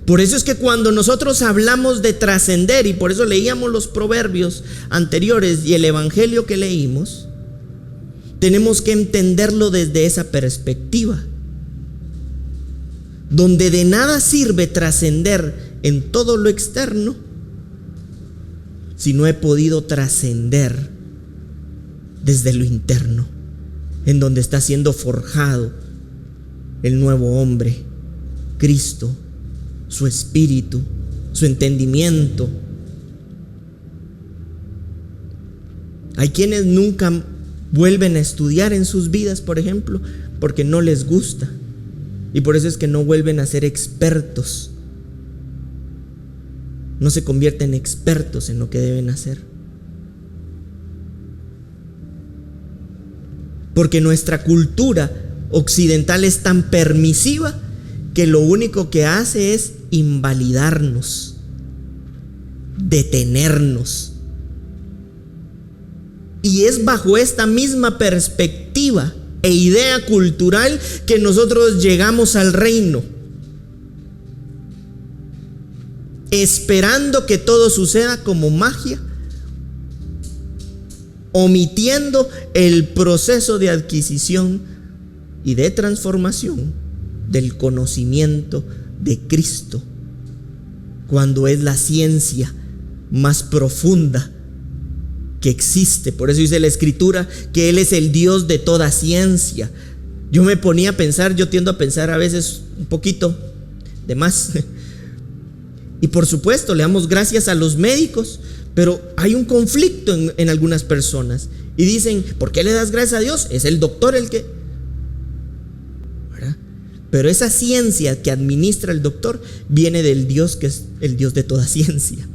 S1: Por eso es que cuando nosotros hablamos de trascender, y por eso leíamos los proverbios anteriores y el evangelio que leímos, tenemos que entenderlo desde esa perspectiva, donde de nada sirve trascender en todo lo externo si no he podido trascender desde lo interno, en donde está siendo forjado el nuevo hombre, Cristo, su espíritu, su entendimiento. Hay quienes nunca vuelven a estudiar en sus vidas, por ejemplo, porque no les gusta, y por eso es que no vuelven a ser expertos, no se convierten en expertos en lo que deben hacer, porque nuestra cultura occidental es tan permisiva que lo único que hace es invalidarnos, detenernos. Y es bajo esta misma perspectiva e idea cultural que nosotros llegamos al reino, esperando que todo suceda como magia, omitiendo el proceso de adquisición y de transformación del conocimiento de Cristo, cuando es la ciencia más profunda que existe. Por eso dice la Escritura que Él es el Dios de toda ciencia. Yo me ponía a pensar, yo tiendo a pensar a veces un poquito de más, y por supuesto le damos gracias a los médicos, pero hay un conflicto en algunas personas y dicen: ¿por qué le das gracias a Dios? Es el doctor el que, ¿verdad? Pero esa ciencia que administra el doctor viene del Dios que es el Dios de toda ciencia.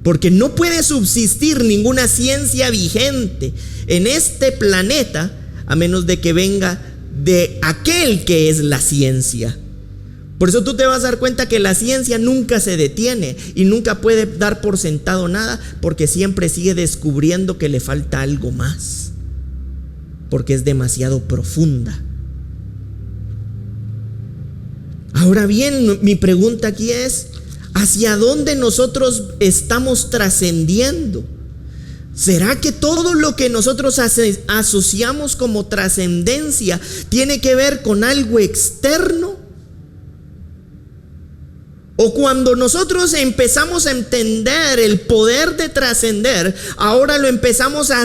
S1: Porque no puede subsistir ninguna ciencia vigente en este planeta a menos de que venga de aquel que es la ciencia. Por eso tú te vas a dar cuenta que la ciencia nunca se detiene y nunca puede dar por sentado nada, porque siempre sigue descubriendo que le falta algo más, porque es demasiado profunda. Ahora bien, mi pregunta aquí es: ¿hacia dónde nosotros estamos trascendiendo? ¿Será que todo lo que nosotros asociamos como trascendencia tiene que ver con algo externo? O cuando nosotros empezamos a entender el poder de trascender, ahora lo empezamos a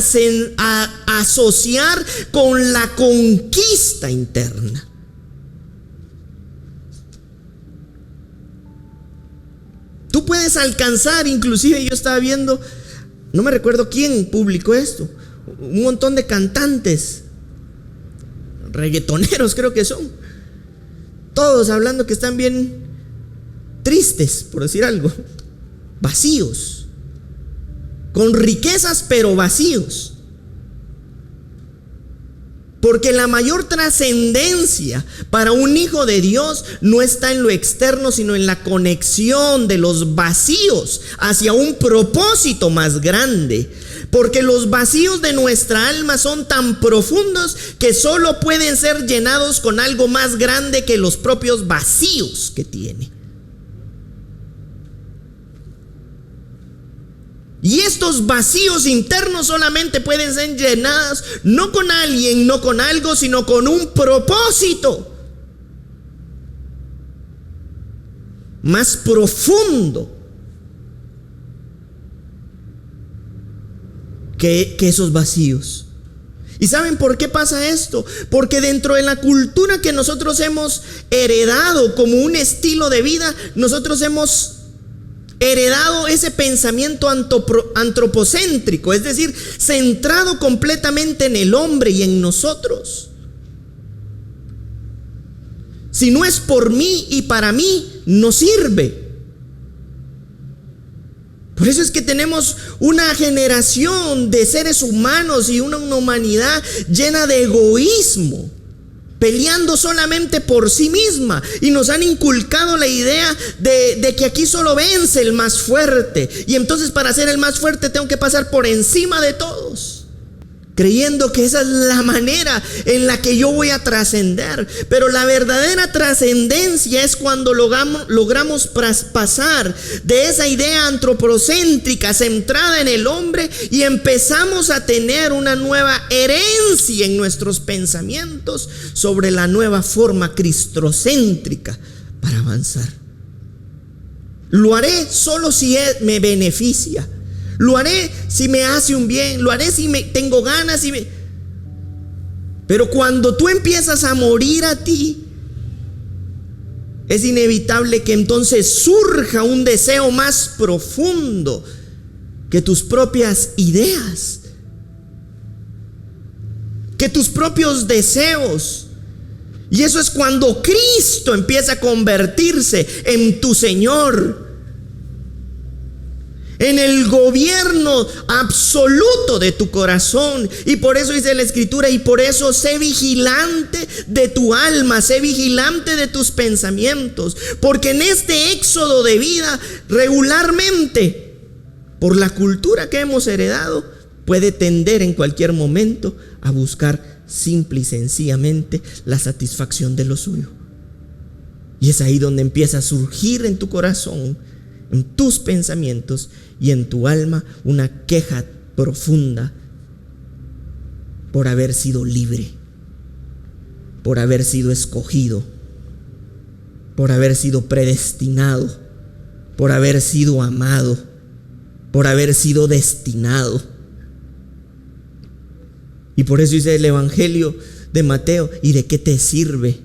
S1: asociar con la conquista interna. Tú puedes alcanzar, inclusive yo estaba viendo, no me recuerdo quién publicó esto, un montón de cantantes, reggaetoneros creo que son, todos hablando que están bien tristes, por decir algo, vacíos, con riquezas pero vacíos. Porque la mayor trascendencia para un hijo de Dios no está en lo externo, sino en la conexión de los vacíos hacia un propósito más grande. Porque los vacíos de nuestra alma son tan profundos que solo pueden ser llenados con algo más grande que los propios vacíos que tiene. Y estos vacíos internos solamente pueden ser llenados no con alguien, no con algo, sino con un propósito más profundo que esos vacíos. ¿Y saben por qué pasa esto? Porque dentro de la cultura que nosotros hemos heredado como un estilo de vida, nosotros hemos heredado ese pensamiento antropocéntrico, es decir, centrado completamente en el hombre y en nosotros. Si no es por mí y para mí, no sirve. Por eso es que tenemos una generación de seres humanos y una humanidad llena de egoísmo, peleando solamente por sí misma, y nos han inculcado la idea de que aquí solo vence el más fuerte, y entonces para ser el más fuerte tengo que pasar por encima de todos, creyendo que esa es la manera en la que yo voy a trascender. Pero la verdadera trascendencia es cuando logramos pasar de esa idea antropocéntrica centrada en el hombre y empezamos a tener una nueva herencia en nuestros pensamientos sobre la nueva forma cristocéntrica para avanzar. Lo haré solo si me beneficia. Lo haré si me hace un bien, lo haré si tengo ganas. Pero cuando tú empiezas a morir a ti, es inevitable que entonces surja un deseo más profundo que tus propias ideas, que tus propios deseos. Y eso es cuando Cristo empieza a convertirse en tu Señor, en el gobierno absoluto de tu corazón. Y por eso dice la Escritura, y por eso sé vigilante de tu alma, sé vigilante de tus pensamientos, porque en este éxodo de vida regularmente, por la cultura que hemos heredado, puede tender en cualquier momento a buscar simple y sencillamente la satisfacción de lo suyo. Y es ahí donde empieza a surgir en tu corazón, en tus pensamientos y en tu alma, una queja profunda por haber sido libre, por haber sido escogido, por haber sido predestinado, por haber sido amado, por haber sido destinado. Y por eso dice el Evangelio de Mateo: ¿y de qué te sirve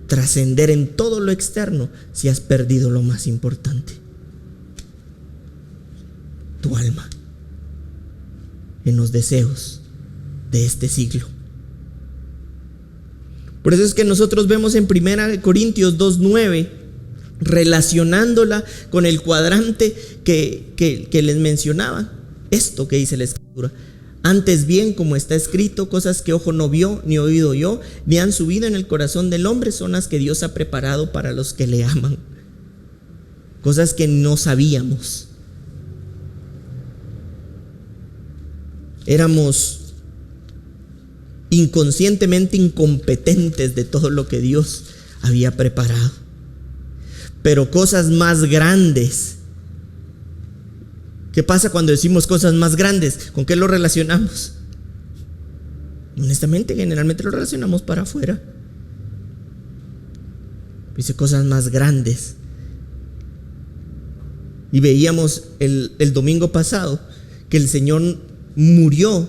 S1: trascender en todo lo externo si has perdido lo más importante? Tu alma, en los deseos de este siglo. Por eso es que nosotros vemos en 1 Corintios 2:9, relacionándola con el cuadrante que les mencionaba, esto que dice la Escritura: antes bien, como está escrito, cosas que ojo no vio, ni oído oyó, ni han subido en el corazón del hombre, son las que Dios ha preparado para los que le aman. Cosas que no sabíamos. Éramos inconscientemente incompetentes de todo lo que Dios había preparado. Pero cosas más grandes. ¿Qué pasa cuando decimos cosas más grandes? ¿Con qué lo relacionamos? Honestamente, generalmente lo relacionamos para afuera. Dice cosas más grandes. Y veíamos el domingo pasado que el Señor murió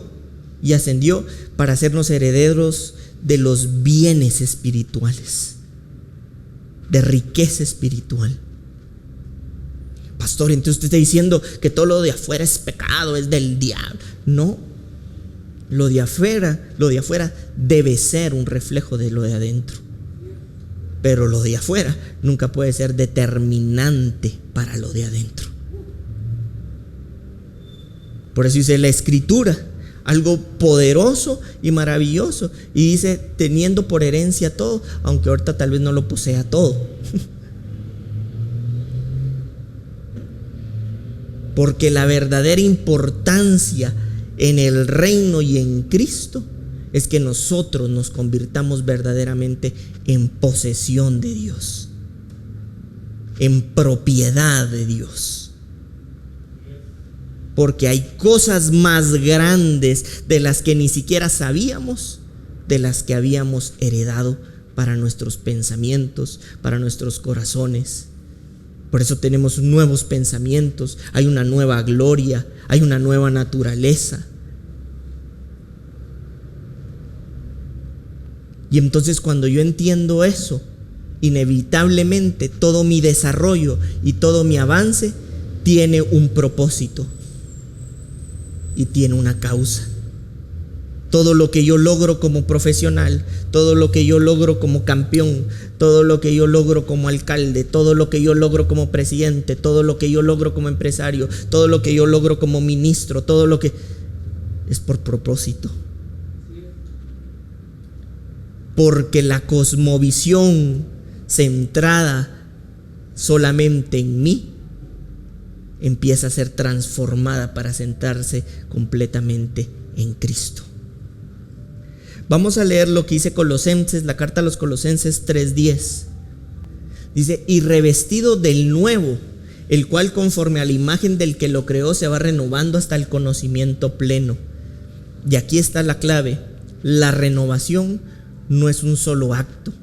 S1: y ascendió para hacernos herederos de los bienes espirituales, de riqueza espiritual. Pastor, entonces usted está diciendo que todo lo de afuera es pecado, es del diablo. No, lo de afuera debe ser un reflejo de lo de adentro. Pero lo de afuera nunca puede ser determinante para lo de adentro. Por eso dice la Escritura, algo poderoso y maravilloso. Y dice, teniendo por herencia todo, aunque ahorita tal vez no lo posea todo. Porque la verdadera importancia en el reino y en Cristo es que nosotros nos convirtamos verdaderamente en posesión de Dios, en propiedad de Dios. Porque hay cosas más grandes de las que ni siquiera sabíamos, de las que habíamos heredado para nuestros pensamientos, para nuestros corazones. Por eso tenemos nuevos pensamientos, hay una nueva gloria, hay una nueva naturaleza. Y entonces cuando yo entiendo eso, inevitablemente todo mi desarrollo y todo mi avance tiene un propósito y tiene una causa. Todo lo que yo logro como profesional, todo lo que yo logro como campeón, todo lo que yo logro como alcalde, todo lo que yo logro como presidente, todo lo que yo logro como empresario, todo lo que yo logro como ministro, todo lo que es por propósito. Porque la cosmovisión centrada solamente en mí empieza a ser transformada para sentarse completamente en Cristo. Vamos a leer lo que dice Colosenses, la carta a los Colosenses 3:10. Dice: y revestido del nuevo, el cual conforme a la imagen del que lo creó se va renovando hasta el conocimiento pleno. Y aquí está la clave: la renovación no es un solo acto.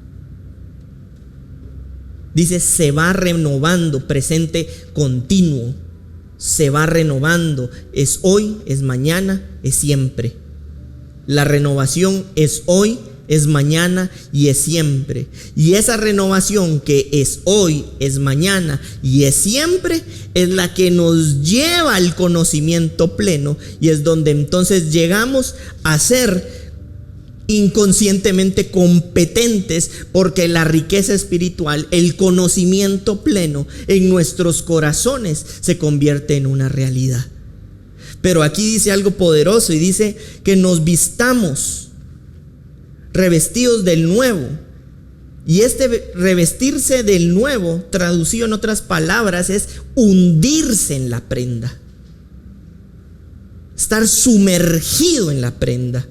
S1: Dice se va renovando, presente continuo. se va renovando. Es hoy, es mañana, es siempre. La renovación es hoy, es mañana y es siempre. Y esa renovación que es hoy, es mañana y es siempre, es la que nos lleva al conocimiento pleno, y es donde entonces llegamos a ser inconscientemente competentes, porque la riqueza espiritual, el conocimiento pleno en nuestros corazones se convierte en una realidad. Pero aquí dice algo poderoso, y dice que nos vistamos revestidos del nuevo. Y este revestirse del nuevo, traducido en otras palabras, es hundirse en la prenda, estar sumergido en la prenda.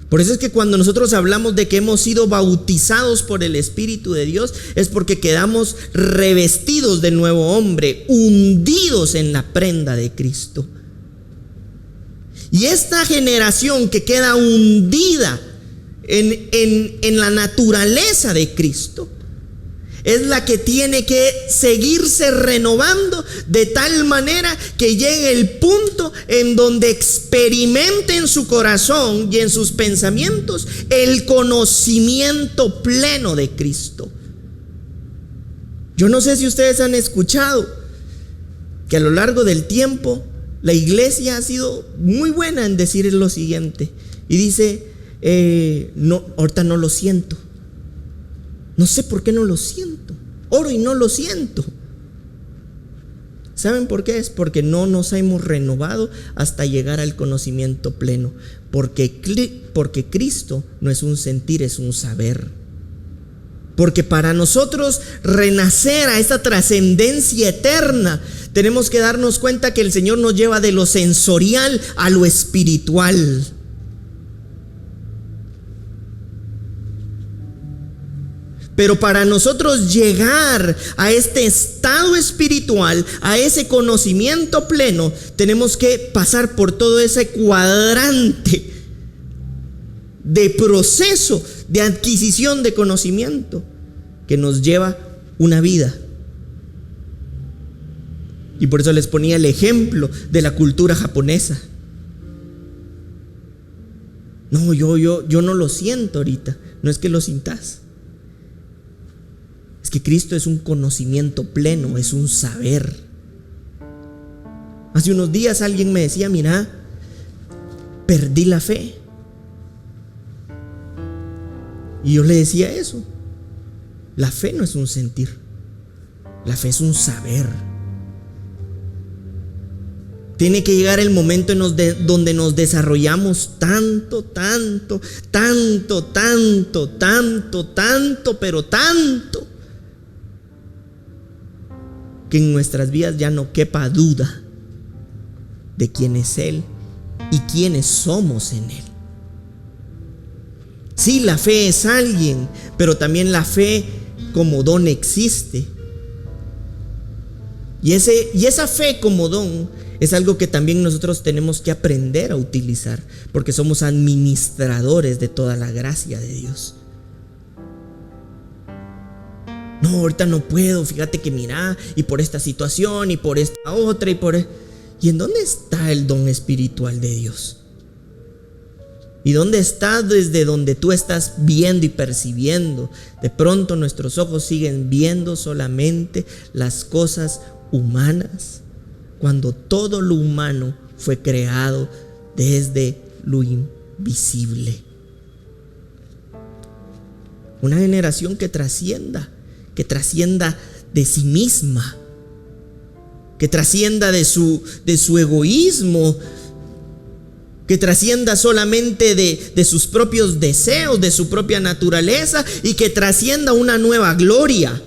S1: Por eso es que cuando nosotros hablamos de que hemos sido bautizados por el Espíritu de Dios, es porque quedamos revestidos del nuevo hombre, hundidos en la prenda de Cristo. Y esta generación que queda hundida en la naturaleza de Cristo es la que tiene que seguirse renovando de tal manera que llegue el punto en donde experimente en su corazón y en sus pensamientos el conocimiento pleno de Cristo. Yo no sé si ustedes han escuchado que a lo largo del tiempo la iglesia ha sido muy buena en decir lo siguiente, y dice, no, ahorita no lo siento. No sé por qué no lo siento. Oro y no lo siento. ¿Saben por qué? Es porque no nos hemos renovado hasta llegar al conocimiento pleno. Porque Cristo no es un sentir, es un saber. Porque para nosotros renacer a esta trascendencia eterna, tenemos que darnos cuenta que el Señor nos lleva de lo sensorial a lo espiritual. Pero para nosotros llegar a este estado espiritual, a ese conocimiento pleno, tenemos que pasar por todo ese cuadrante de proceso de adquisición de conocimiento que nos lleva una vida. Y por eso les ponía el ejemplo de la cultura japonesa. No, yo no lo siento ahorita. No es que lo sintas. Es que Cristo es un conocimiento pleno, es un saber. Hace unos días alguien me decía, mira, perdí la fe. Y yo le decía eso. La fe no es un sentir. La fe es un saber. Tiene que llegar el momento donde nos desarrollamos tanto, pero tanto, que en nuestras vidas ya no quepa duda de quién es Él y quiénes somos en Él. Sí, la fe es alguien, pero también la fe como don existe. Y esa fe como don es algo que también nosotros tenemos que aprender a utilizar, porque somos administradores de toda la gracia de Dios. No, ahorita no puedo, fíjate que mira, y por esta situación, y por esta otra, ¿y en dónde está el don espiritual de Dios? ¿Y dónde está desde donde tú estás viendo y percibiendo? De pronto nuestros ojos siguen viendo solamente las cosas humanas, cuando todo lo humano fue creado desde lo invisible. Una generación que trascienda de sí misma, que trascienda de su egoísmo, que trascienda solamente de sus propios deseos, de su propia naturaleza, y que trascienda una nueva gloria,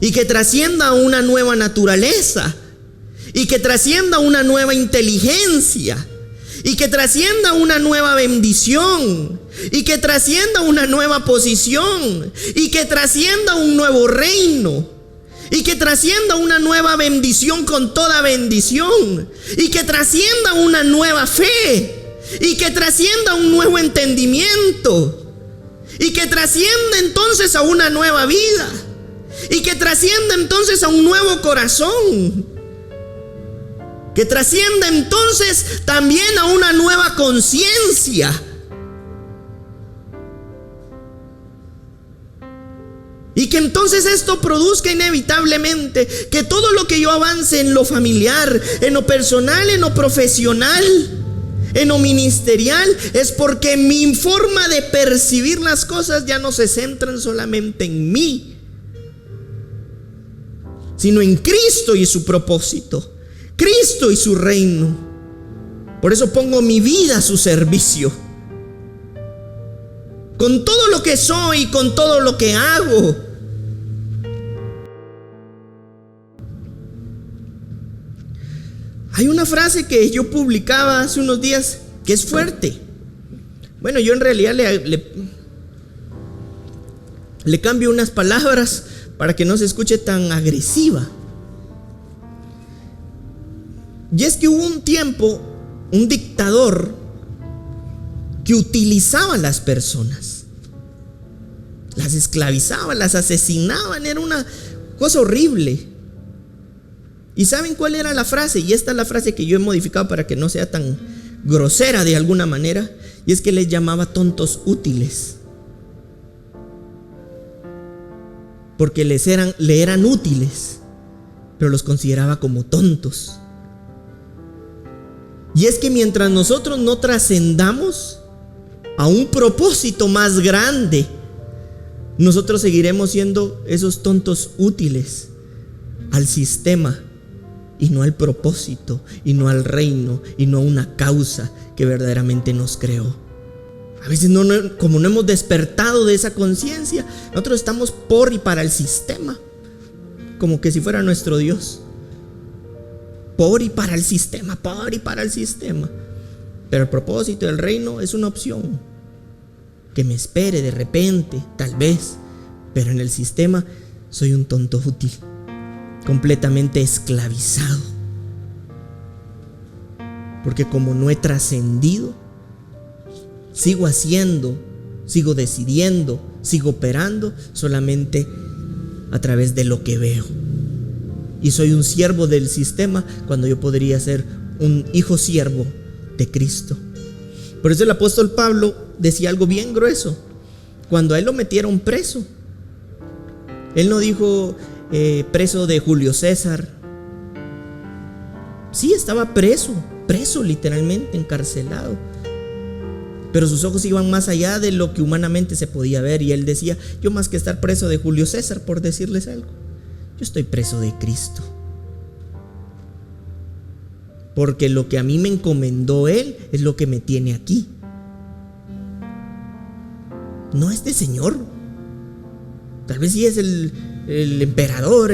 S1: y que trascienda una nueva naturaleza, y que trascienda una nueva inteligencia, y que trascienda una nueva bendición, y que trascienda una nueva posición, y que trascienda un nuevo reino, y que trascienda una nueva bendición con toda bendición, y que trascienda una nueva fe, y que trascienda un nuevo entendimiento, y que trascienda entonces a una nueva vida, y que trascienda entonces a un nuevo corazón. que trascienda entonces también a una nueva conciencia. Y que entonces esto produzca inevitablemente que todo lo que yo avance en lo familiar, en lo personal, en lo profesional, en lo ministerial, es porque mi forma de percibir las cosas ya no se centran solamente en mí, sino en Cristo y su propósito, Cristo y su reino. Por eso pongo mi vida a su servicio, con todo lo que soy, con todo lo que hago. Hay una frase que yo publicaba hace unos días que es fuerte. Bueno, yo en realidad le cambio unas palabras para que no se escuche tan agresiva. Y es que hubo un tiempo, un dictador que utilizaba a las personas, las esclavizaban, las asesinaban, era una cosa horrible. ¿Y saben cuál era la frase? Y esta es la frase que yo he modificado para que no sea tan grosera de alguna manera. Y es que les llamaba tontos útiles, porque le eran útiles, pero los consideraba como tontos. Y es que mientras nosotros no trascendamos a un propósito más grande, nosotros seguiremos siendo esos tontos útiles al sistema, y no al propósito, y no al reino, y no a una causa que verdaderamente nos creó. A veces como no hemos despertado de esa conciencia, nosotros estamos por y para el sistema, como que si fuera nuestro Dios. Por y para el sistema, por y para el sistema. Pero el propósito del reino es una opción que me espere de repente, tal vez. Pero en el sistema soy un tonto útil, completamente esclavizado, porque como no he trascendido, sigo haciendo, sigo decidiendo, sigo operando solamente a través de lo que veo, y soy un siervo del sistema cuando yo podría ser un hijo siervo de Cristo. Por eso el apóstol Pablo decía algo bien grueso cuando a él lo metieron preso. Él no dijo preso de Julio César. Sí, estaba preso literalmente, encarcelado, pero sus ojos iban más allá de lo que humanamente se podía ver. Y él decía: yo, más que estar preso de Julio César, por decirles algo, yo estoy preso de Cristo, porque lo que a mí me encomendó Él es lo que me tiene aquí. No este señor, tal vez sí es el emperador,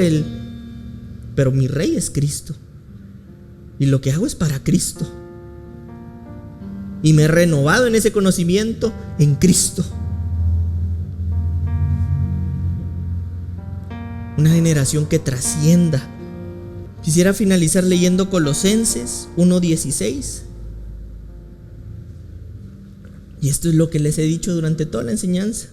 S1: pero mi rey es Cristo, y lo que hago es para Cristo, y me he renovado en ese conocimiento en Cristo. Una generación que trascienda. Quisiera finalizar leyendo Colosenses 1:16. Y esto es lo que les he dicho durante toda la enseñanza.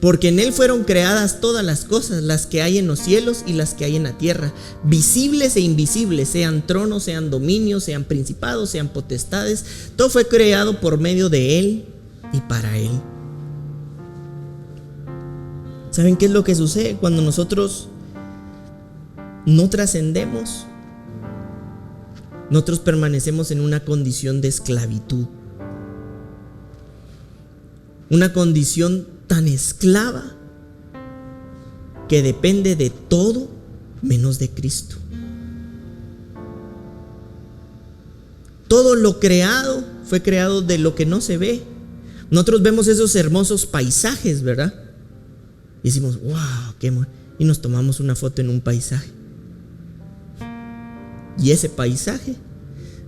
S1: Porque en Él fueron creadas todas las cosas, las que hay en los cielos y las que hay en la tierra, visibles e invisibles, sean tronos, sean dominios, sean principados, sean potestades. Todo fue creado por medio de Él y para Él. ¿Saben qué es lo que sucede cuando nosotros no trascendemos? Nosotros permanecemos en una condición de esclavitud, una condición tan esclava que depende de todo menos de Cristo. Todo lo creado fue creado de lo que no se ve. Nosotros vemos esos hermosos paisajes, ¿verdad? Y decimos: wow, qué bueno. Y nos tomamos una foto en un paisaje. Y ese paisaje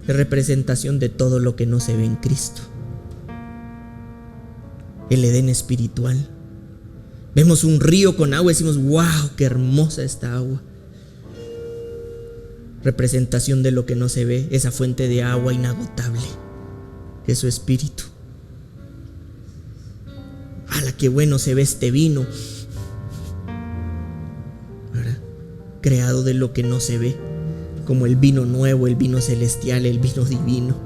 S1: es representación de todo lo que no se ve en Cristo. El Edén espiritual. Vemos un río con agua y decimos: wow, qué hermosa esta agua. Representación de lo que no se ve, esa fuente de agua inagotable, que es su espíritu. ¡Hala, qué bueno se ve este vino! ¿Verdad? Creado de lo que no se ve, como el vino nuevo, el vino celestial, el vino divino.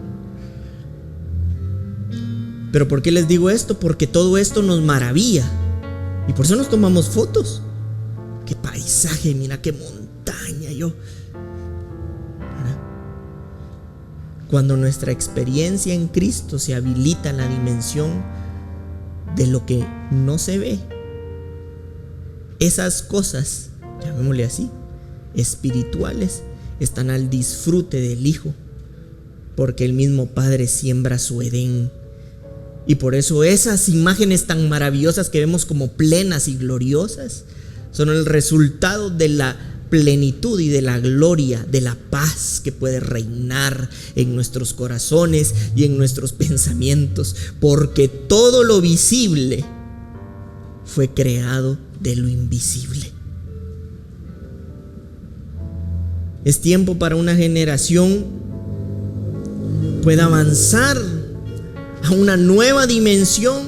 S1: Pero ¿por qué les digo esto? Porque todo esto nos maravilla y por eso nos tomamos fotos. Qué paisaje, mira qué montaña. Cuando nuestra experiencia en Cristo se habilita en la dimensión de lo que no se ve, esas cosas, llamémosle así, espirituales, están al disfrute del Hijo, porque el mismo Padre siembra su Edén. Y por eso esas imágenes tan maravillosas que vemos como plenas y gloriosas son el resultado de la plenitud y de la gloria, de la paz que puede reinar en nuestros corazones y en nuestros pensamientos, porque todo lo visible fue creado de lo invisible. Es tiempo para una generación pueda avanzar a una nueva dimensión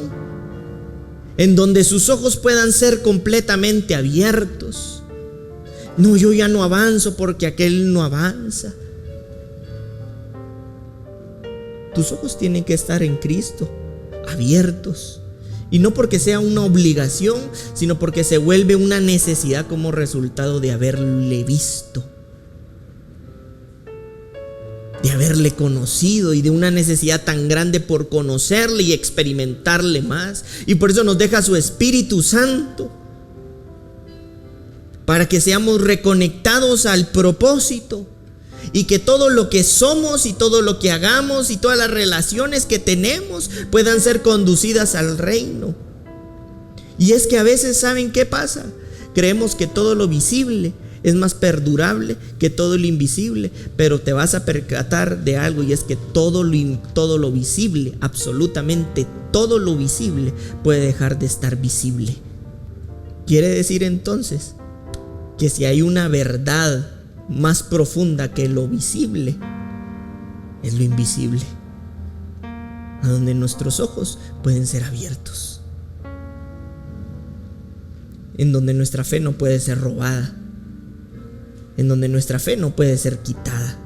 S1: en donde sus ojos puedan ser completamente abiertos. No, yo ya no avanzo porque aquel no avanza. Tus ojos tienen que estar en Cristo, abiertos. Y no porque sea una obligación, sino porque se vuelve una necesidad como resultado de haberle visto, de haberle conocido y de una necesidad tan grande por conocerle y experimentarle más. Y por eso nos deja su Espíritu Santo, para que seamos reconectados al propósito y que todo lo que somos y todo lo que hagamos y todas las relaciones que tenemos puedan ser conducidas al reino. Y es que a veces, ¿saben qué pasa? Creemos que todo lo visible es más perdurable que todo lo invisible, pero te vas a percatar de algo, y es que todo lo visible, absolutamente todo lo visible, puede dejar de estar visible. Quiere decir entonces que si hay una verdad más profunda que lo visible, es lo invisible, a donde nuestros ojos pueden ser abiertos, en donde nuestra fe no puede ser robada, en donde nuestra fe no puede ser quitada.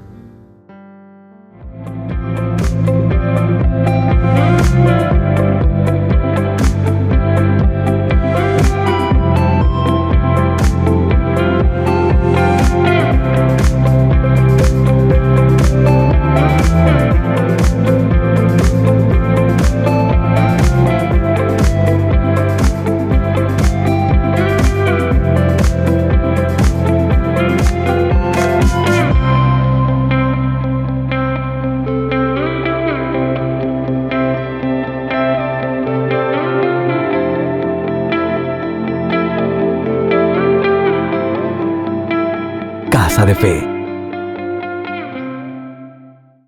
S2: Casa de Fe.